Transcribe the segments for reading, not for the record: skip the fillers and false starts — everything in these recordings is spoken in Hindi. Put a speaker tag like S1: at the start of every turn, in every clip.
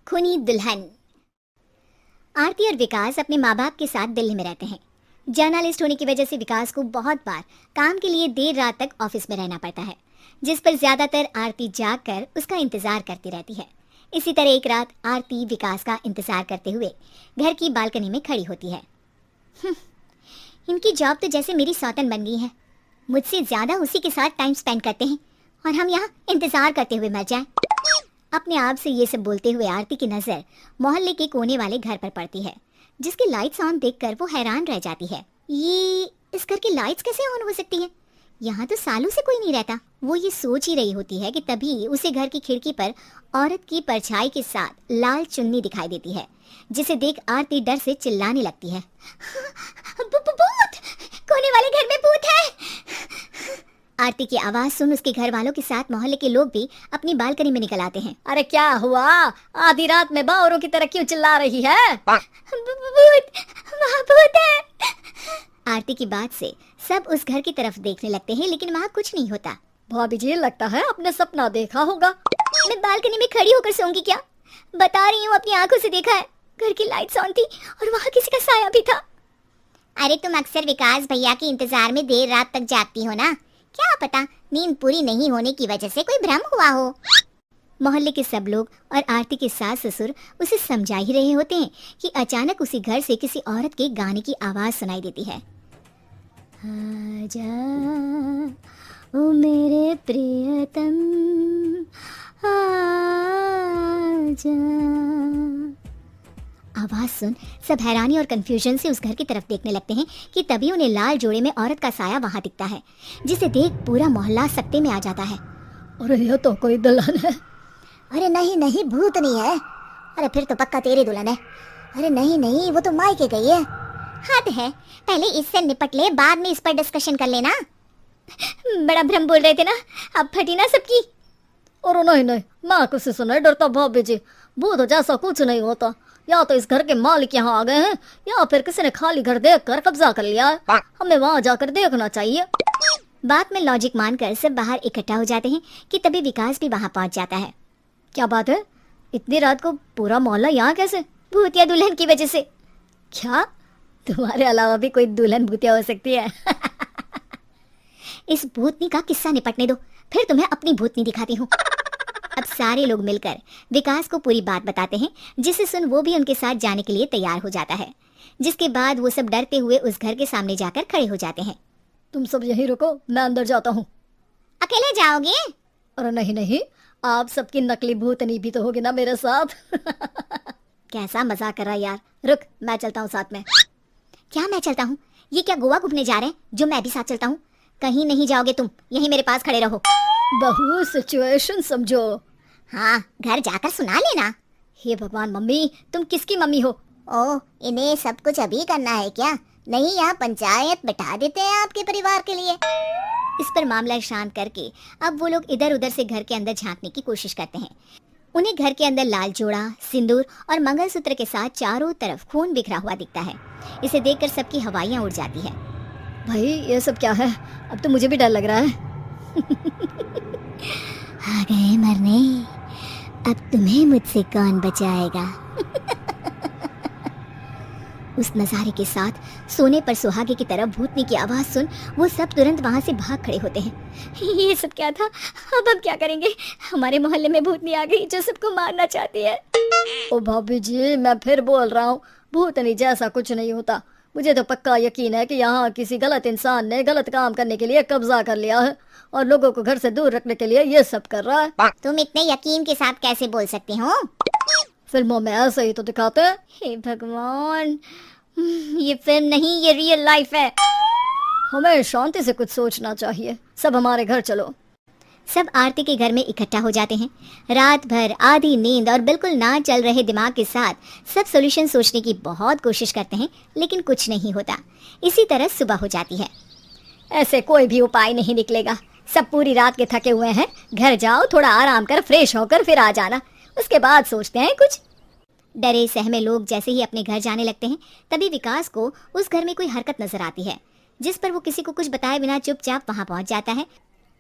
S1: खूनी दुल्हन। आरती और विकास अपने माँ बाप के साथ दिल्ली में रहते हैं। जर्नलिस्ट होने की वजह से विकास को बहुत बार काम के लिए देर रात तक ऑफिस में रहना पड़ता है, जिस पर ज्यादातर आरती जाग कर उसका इंतजार करती रहती है। इसी तरह एक रात आरती विकास का इंतजार करते हुए घर की बालकनी में खड़ी होती है। इनकी जॉब तो जैसे मेरी सौतन बन गई है। मुझसे ज्यादा उसी के साथ टाइम स्पेंड करते हैं और हम यहाँ इंतजार करते हुए मर जाएं। अपने आप से ये सब बोलते हुए आरती की नजर मोहल्ले के कोने वाले घर पर पड़ती है, जिसकी लाइट्स ऑन देखकर वो हैरान रह जाती है। ये इस घर की लाइट्स कैसे ऑन हो सकती है? यहाँ तो सालों से कोई नहीं रहता। वो ये सोच ही रही होती है कि तभी उसे घर की खिड़की पर औरत की परछाई के साथ लाल चुन्नी दिखाई देती है, जिसे देख आरती डर से चिल्लाने लगती है। भूत! कोने वाले घर में भूत है! आरती की आवाज सुन उसके घर वालों के साथ मोहल्ले के लोग भी अपनी बालकनी में निकल आते हैं।
S2: अरे क्या हुआ? आधी रात में बावरों की तरह क्यों चिल्ला रही है?
S1: भूत! वहाँ भूत है! आरती की बात से सब उस घर की तरफ देखने लगते हैं, लेकिन वहाँ कुछ नहीं होता।
S2: भाभी जी, लगता है आपने सपना देखा होगा।
S1: मैं बालकनी में खड़ी होकर सोऊंगी क्या? बता रही हूँ, अपनी आंखों से देखा है। घर की लाइट्स ऑन थी और वहाँ किसी का साया भी था। अरे तुम अक्सर विकास भैया के इंतजार में देर रात तक जागती हो ना, क्या पता नींद पूरी नहीं होने की वजह से कोई भ्रम हुआ हो। मोहल्ले के सब लोग और आरती के सास ससुर उसे समझा ही रहे होते हैं कि अचानक उसी घर से किसी औरत के गाने की आवाज सुनाई देती है। आजा ओ मेरे प्रियतम आजा। आवाज सुन सब हैरानी और कंफ्यूजन से उस घर की तरफ देखने लगते हैं कि तभी उन्हें लाल जोड़े में औरत का साया वहां दिखता है, जिसे देख पूरा मोहल्ला सकते में आ जाता है।
S2: अरे ये तो कोई दुल्हन है।
S1: अरे नहीं नहीं, भूत नहीं है। अरे फिर तो पक्का तेरी दुल्हन है। अरे नहीं नहीं, वो तो मायके गई है। हद है, पहले इससे निपट ले, बाद में इस पर डिस्कशन कर लेना। बड़ा भ्रम बोल रहे थे ना, अब फटी ना सबकी।
S2: और नहीं नहीं, मैं किसी से नहीं डरता भाभी जी। भूत जैसा कुछ नहीं होता। या तो इस घर के मालिक यहाँ आ गए हैं, या फिर किसी ने खाली घर देख कर कब्जा कर लिया है। हमें वहाँ जाकर देखना चाहिए। बात में लॉजिक मानकर सब बाहर इकट्ठा हो जाते हैं कि तभी विकास भी वहाँ पहुँच जाता है। क्या बात है? इतनी रात को पूरा मोहल्ला यहाँ कैसे?
S1: भूतिया दुल्हन की वजह से।
S2: क्या तुम्हारे अलावा भी कोई दुल्हन भूतिया हो सकती है?
S1: इस भूतनी का किस्सा निपटने दो, फिर तुम्हें अपनी भूतनी दिखाती हूँ। अब सारे लोग मिलकर विकास को पूरी बात बताते हैं, जिसे सुन वो भी उनके साथ जाने के लिए तैयार हो जाता है। जिसके बाद वो सब डरते हुए उस घर के सामने जाकर खड़े हो जाते हैं।
S2: तुम सब यहीं रुको, मैं अंदर जाता हूँ।
S1: अकेले जाओगे?
S2: अरे नहीं नहीं, आप सबकी नकली भूतनी भी तो होगी ना मेरे साथ।
S1: कैसा मजाक कर रहा है यार। रुक, मैं चलता हूँ साथ में। क्या मैं चलता हूँ? ये क्या गोवा घूमने जा रहे हैं जो मैं भी साथ चलता हूँ? कहीं नहीं जाओगे तुम, यहीं मेरे पास खड़े रहो।
S2: बहू सिचुएशन समझो।
S1: हाँ, घर जाकर सुना लेना।
S2: हे भगवान, मम्मी तुम किसकी मम्मी हो?
S1: ओह, इन्हें सब कुछ अभी करना है क्या? नहीं, यहाँ पंचायत बैठा देते हैं आपके परिवार के लिए। इस पर मामला शांत करके अब वो लोग इधर उधर से घर के अंदर झांकने की कोशिश करते हैं। उन्हें घर के अंदर लाल जोड़ा, सिंदूर और मंगलसूत्र के साथ चारों तरफ खून बिखरा हुआ दिखता है। इसे देखकर सबकी हवाइयाँ उड़ जाती है।
S2: भाई ये सब क्या है? अब तो मुझे भी डर लग रहा है।
S1: आ गए मरने, अब तुम्हें मुझसे कौन बचाएगा? उस नजारे के साथ सोने पर सुहागे की तरफ भूतनी की आवाज सुन वो सब तुरंत वहां से भाग खड़े होते हैं। ये सब क्या था? अब हम क्या करेंगे? हमारे मोहल्ले में भूतनी आ गई जो सबको मारना चाहती है।
S2: ओ भाभी जी, मैं फिर बोल रहा हूँ, भूतनी जैसा कुछ नहीं होता। मुझे तो पक्का यकीन है कि यहाँ किसी गलत इंसान ने गलत काम करने के लिए कब्जा कर लिया है और लोगों को घर से दूर रखने के लिए ये सब कर रहा है।
S1: तुम इतने यकीन के साथ कैसे बोल सकते हो?
S2: फिल्मों में ऐसे ही तो दिखाते हैं।
S1: हे भगवान, ये फिल्म नहीं, ये रियल लाइफ है।
S2: हमें शांति से कुछ सोचना चाहिए। सब हमारे घर चलो।
S1: सब आरती के घर में इकट्ठा हो जाते हैं। रात भर आधी नींद और बिल्कुल ना चल रहे दिमाग के साथ सब सॉल्यूशन सोचने की बहुत कोशिश करते हैं, लेकिन कुछ नहीं होता। इसी तरह सुबह हो जाती है।
S2: ऐसे कोई भी उपाय नहीं निकलेगा। सब पूरी रात के थके हुए हैं। घर जाओ, थोड़ा आराम कर, फ्रेश होकर फिर आ जाना, उसके बाद सोचते हैं कुछ।
S1: डरे सहमे लोग जैसे ही अपने घर जाने लगते हैं, तभी विकास को उस घर में कोई हरकत नजर आती है, जिस पर वो किसी को कुछ बताए बिना चुपचाप वहां पहुंच जाता है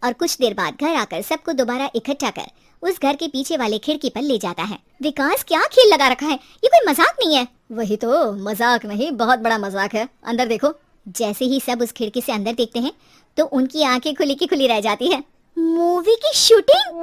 S1: और कुछ देर बाद घर आकर सबको दोबारा इकट्ठा कर उस घर के पीछे वाले खिड़की पर ले जाता है। विकास क्या खेल लगा रखा है, ये कोई मजाक नहीं है।
S2: वही तो, मजाक नहीं, बहुत बड़ा मजाक है। अंदर देखो।
S1: जैसे ही सब उस खिड़की से अंदर देखते हैं तो उनकी आंखें खुली की खुली रह जाती है। मूवी की शूटिंग।